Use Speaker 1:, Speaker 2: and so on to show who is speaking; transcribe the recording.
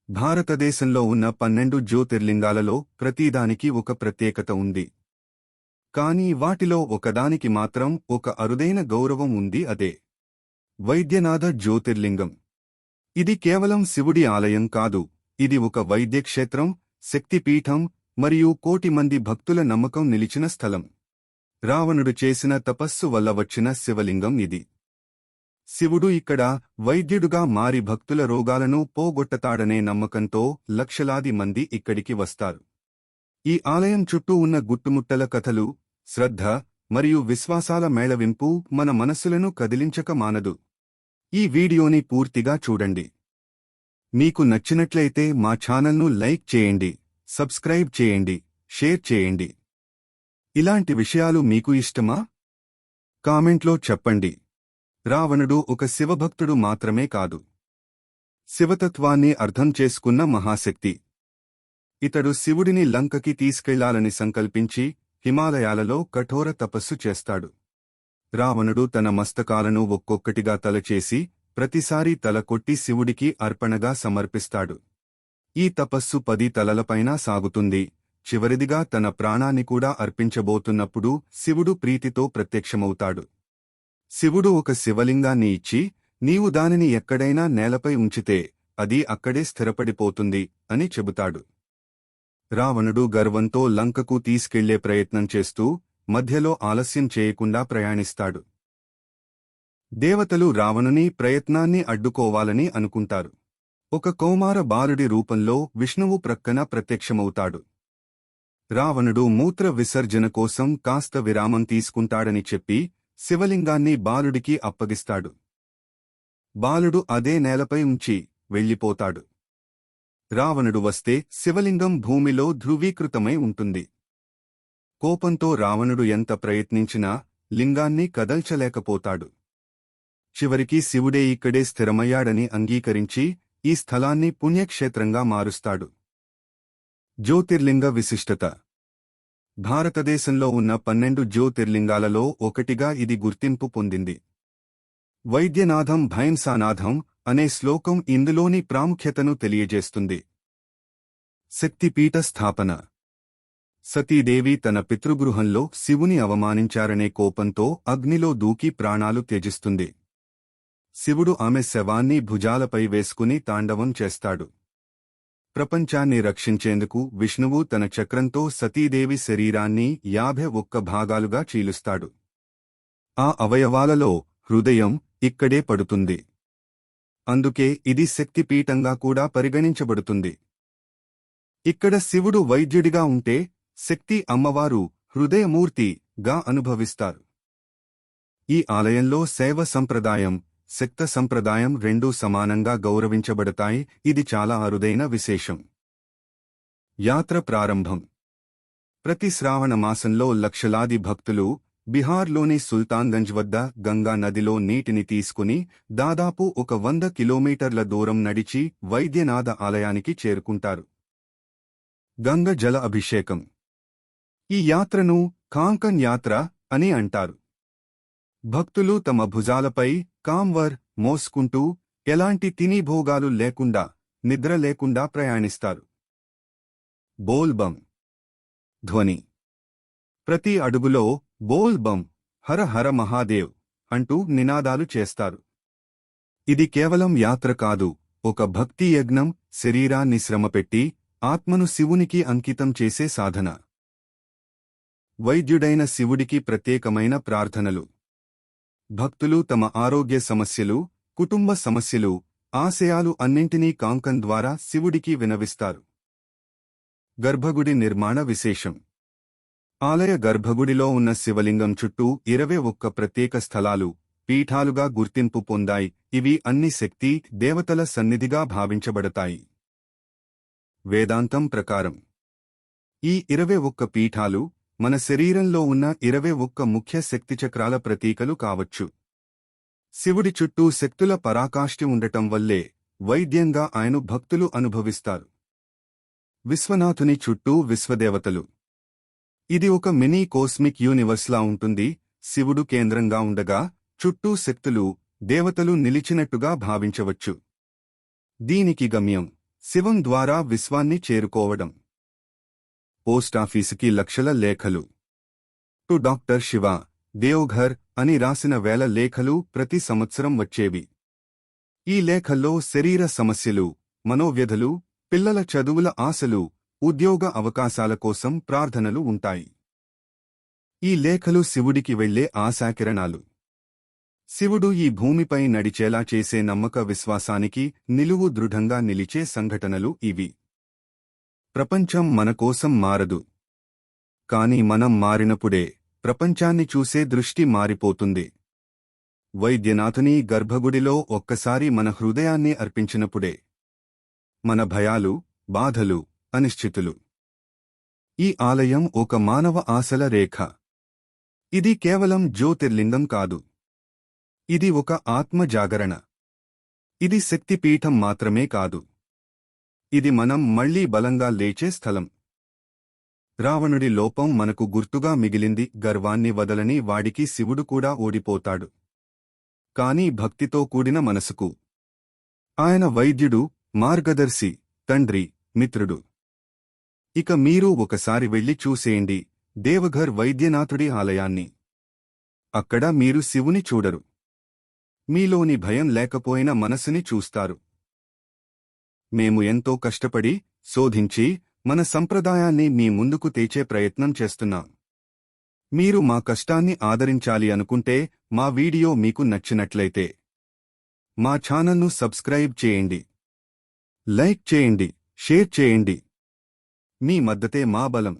Speaker 1: భారతదేశంలో ఉన్న 12 జ్యోతిర్లింగాలలో ప్రతిదానికి ఒక ప్రత్యేకత ఉంది. కానీ వాటిలో ఒకదానికి మాత్రం ఒక అరుదైన గౌరవం ఉంది, అదే వైద్యనాథ జ్యోతిర్లింగం. ఇది కేవలం శివుడి ఆలయం కాదు, ఇది ఒక వైద్యక్షేత్రం, శక్తిపీఠం మరియు కోటి మంది భక్తుల నమ్మకం నిలిచిన స్థలం. రావణుడు చేసిన తపస్సు వల్ల వచ్చిన శివలింగం ఇది. శివుడు ఇక్కడ వైద్యుడుగా మారి భక్తుల రోగాలను పోగొట్టతాడనే నమ్మకంతో లక్షలాది మంది ఇక్కడికి వస్తారు. ఈ ఆలయం చుట్టూ ఉన్న గుట్టుముట్టల కథలు, శ్రద్ధ మరియు విశ్వాసాల మేళవింపు మన మనస్సులను కదిలించక మానదు. ఈ వీడియోని పూర్తిగా చూడండి. మీకు నచ్చినట్లయితే మా ఛానల్ను లైక్ చేయండి, సబ్స్క్రైబ్ చేయండి, షేర్ చేయండి. ఇలాంటి విషయాలు మీకు ఇష్టమా? కామెంట్లో చెప్పండి. రావణుడు ఒక శివభక్తుడు మాత్రమే కాదు, శివతత్వాన్ని అర్థం చేసుకున్న మహాశక్తి. ఇతడు శివుడిని లంకకి తీసుకెళ్లాలని సంకల్పించి హిమాలయాలలో కఠోర తపస్సు చేస్తాడు. రావణుడు తన మస్తకాలను ఒక్కొక్కటిగా తలచేసి ప్రతిసారీ తల కొట్టి శివుడికి అర్పణగా సమర్పిస్తాడు. ఈ తపస్సు 10 తలలపైన సాగుతుంది. చివరిదిగా తన ప్రాణాన్ని కూడా అర్పించబోతున్నప్పుడు శివుడు ప్రీతితో ప్రత్యక్షమవుతాడు. శివుడు ఒక శివలింగాన్ని ఇచ్చి, నీవు దానిని ఎక్కడైనా నేలపై ఉంచితే అది అక్కడే స్థిరపడిపోతుంది అని చెబుతాడు. రావణుడు గర్వంతో లంకకు తీసుకెళ్లే ప్రయత్నం చేస్తూ మధ్యలో ఆలస్యం చేయకుండా ప్రయాణిస్తాడు. దేవతలు రావణుని ప్రయత్నాన్ని అడ్డుకోవాలని అనుకుంటారు. ఒక కౌమార బాలుడి రూపంలో విష్ణువు ప్రక్కన ప్రత్యక్షమవుతాడు. రావణుడు మూత్ర విసర్జన కోసం కాస్త విరామం తీసుకుంటాడని చెప్పి శివలింగాన్ని బాలుడికి అప్పగిస్తాడు. బాలుడు అదే నేలపై ఉంచి వెళ్ళిపోతాడు. రావణుడు వస్తే శివలింగం భూమిలో ధృవీకృతమై ఉంటుంది. కోపంతో రావణుడు ఎంత ప్రయత్నించినా లింగాన్ని కదల్చలేకపోతాడు. చివరికి శివుడే ఇక్కడే స్థిరమయ్యాడని అంగీకరించి ఈ స్థలాన్ని పుణ్యక్షేత్రంగా మారుస్తాడు. జ్యోతిర్లింగ విశిష్టత. భారతదేశంలో ఉన్న 12 జ్యోతిర్లింగాలలో ఒకటిగా ఇది గుర్తింపు పొందింది. వైద్యనాథం భైంసానాథం అనే శ్లోకం ఇందులోని ప్రాముఖ్యతను తెలియజేస్తుంది. శక్తిపీఠ స్థాపన. సతీదేవి తన పితృగృహంలో శివుని అవమానించారనే కోపంతో అగ్నిలో దూకి ప్రాణాలు త్యజిస్తుంది. శివుడు ఆమె శవాన్ని భుజాలపై వేసుకుని తాండవం చేస్తాడు. ప్రపంచాన్ని రక్షించేందుకు విష్ణువు తన చక్రంతో సతీదేవి శరీరాన్ని 51 భాగాలుగా చీలుస్తాడు. ఆ అవయవాలలో హృదయం ఇక్కడే పడుతుంది. అందుకే ఇది శక్తిపీఠంగా కూడా పరిగణించబడుతుంది. ఇక్కడ శివుడు వైద్యుడిగా ఉంటే శక్తి అమ్మవారు హృదయమూర్తిగా అనుభవిస్తారు. ఈ ఆలయంలో శైవ సంప్రదాయం, శక్త సంప్రదాయం రెండూ సమానంగా గౌరవించబడతాయి. ఇది చాలా అరుదైన విశేషం. యాత్ర ప్రారంభం. ప్రతి శ్రావణ మాసంలో లక్షలాది భక్తులు బిహార్లోని సుల్తాన్గంజ్ వద్ద గంగా నదిలో నీటిని తీసుకుని దాదాపు 100 కిలోమీటర్ల దూరం నడిచి వైద్యనాథ ఆలయానికి చేరుకుంటారు. గంగ జల అభిషేకం. ఈ యాత్రను కాంకన్ యాత్ర అని అంటారు. భక్తులు తమ భుజాలపై కాంవర్ మోసుకుంటూ ఎలాంటి తినీభోగాలు లేకుండా, నిద్ర లేకుండా ప్రయాణిస్తారు. బోల్ బం ధ్వని. ప్రతి అడుగులో బోల్ బం, హర హర మహాదేవ్ అంటూ నినాదాలు చేస్తారు. ఇది కేవలం యాత్ర కాదు, ఒక భక్తి యజ్ఞం, శరీరాన్ని శ్రమపెట్టి ఆత్మను శివునికి అంకితం చేసే సాధన. వైద్యుడైన శివుడికి ప్రత్యేకమైన ప్రార్థనలు. భక్తులు తమ ఆరోగ్య సమస్యలు, కుటుంబ సమస్యలు, ఆశయాలు అన్నింటినీ కాంకన్ ద్వారా శివుడికి వినవిస్తారు. గర్భగుడి నిర్మాణ విశేషం. ఆలయ గర్భగుడిలో ఉన్న శివలింగం చుట్టూ 21 ప్రత్యేక స్థలాలు, పీఠాలుగా గుర్తింపు పొందాయి. ఇవి అన్ని శక్తి దేవతల సన్నిధిగా భావించబడతాయి. వేదాంతం ప్రకారం ఈ 21 పీఠాలు మన శరీరంలో ఉన్న 21 ముఖ్య శక్తిచక్రాల ప్రతీకలు కావచ్చు. శివుడి చుట్టూ శక్తుల పరాకాష్ఠి ఉండటం వల్లే వైద్యంగా ఆయన భక్తులు అనుభవిస్తారు. విశ్వనాథుని చుట్టూ విశ్వదేవతలు. ఇది ఒక మినీ కోస్మిక్ యూనివర్స్లా ఉంటుంది. శివుడు కేంద్రంగా ఉండగా చుట్టూ శక్తులు, దేవతలు నిలిచినట్టుగా భావించవచ్చు. దీనికి గమ్యం శివం ద్వారా విశ్వాన్ని చేరుకోవడం. పోస్టాఫీసుకి లక్షల లేఖలు. టు డాక్టర్ శివ, దేవ్ఘర్ అని రాసిన వేల లేఖలు ప్రతి సంవత్సరం వచ్చేవి. ఈ లేఖల్లో శరీర సమస్యలు, మనోవ్యధలు, పిల్లల చదువుల ఆశలు, ఉద్యోగ అవకాశాల కోసం ప్రార్థనలు ఉంటాయి. ఈ లేఖలు శివుడికి వెళ్లే ఆశాకిరణాలు. శివుడు ఈ భూమిపై నడిచేలా చేసే నమ్మక విశ్వాసానికి నిలువు దృఢంగా నిలిచే సంఘటనలు ఇవి. ప్రపంచం మనకోసం మారదు. కాని మనం మారినప్పుడే ప్రపంచాన్ని చూసే దృష్టి మారిపోతుంది. వైద్యనాథుని గర్భగుడిలో ఒక్కసారి మన హృదయాన్ని అర్పించినప్పుడే మన భయాలు, బాధలు, అనిశ్చితులు. ఈ ఆలయం ఒక మానవ ఆశల రేఖ. ఇది కేవలం జ్యోతిర్లింగం కాదు. ఇది ఒక ఆత్మ జాగరణ. ఇది శక్తిపీఠం మాత్రమే కాదు. ఇది మనం మళ్లీ బలంగా లేచే స్థలం. రావణుడి లోపం మనకు గుర్తుగా మిగిలింది. గర్వాన్ని వదలని వాడికి శివుడు కూడా ఓడిపోతాడు. కాని భక్తితో కూడిన మనసుకు ఆయన వైద్యుడు, మార్గదర్శి, తండ్రి, మిత్రుడు. ఇక మీరు ఒకసారి వెళ్లి చూసేయండి దేవఘర్ వైద్యనాథుడి ఆలయాన్ని. అక్కడ మీరు శివుని చూడరు. మీలోని భయం లేకపోయిన మనసుని చూస్తారు. మేము ఎంతో కష్టపడి, శోధించి, మన సంప్రదాయాన్ని మీ ముందుకు తెచ్చే ప్రయత్నం చేస్తున్నాం. మీరు మా కష్టాన్ని ఆదరించాలి అనుకుంటే, మా వీడియో మీకు నచ్చినట్లయితే మా ఛానల్ను సబ్స్క్రైబ్ చేయండి, లైక్ చేయండి, షేర్ చేయండి. మీ మద్దతే మా బలం.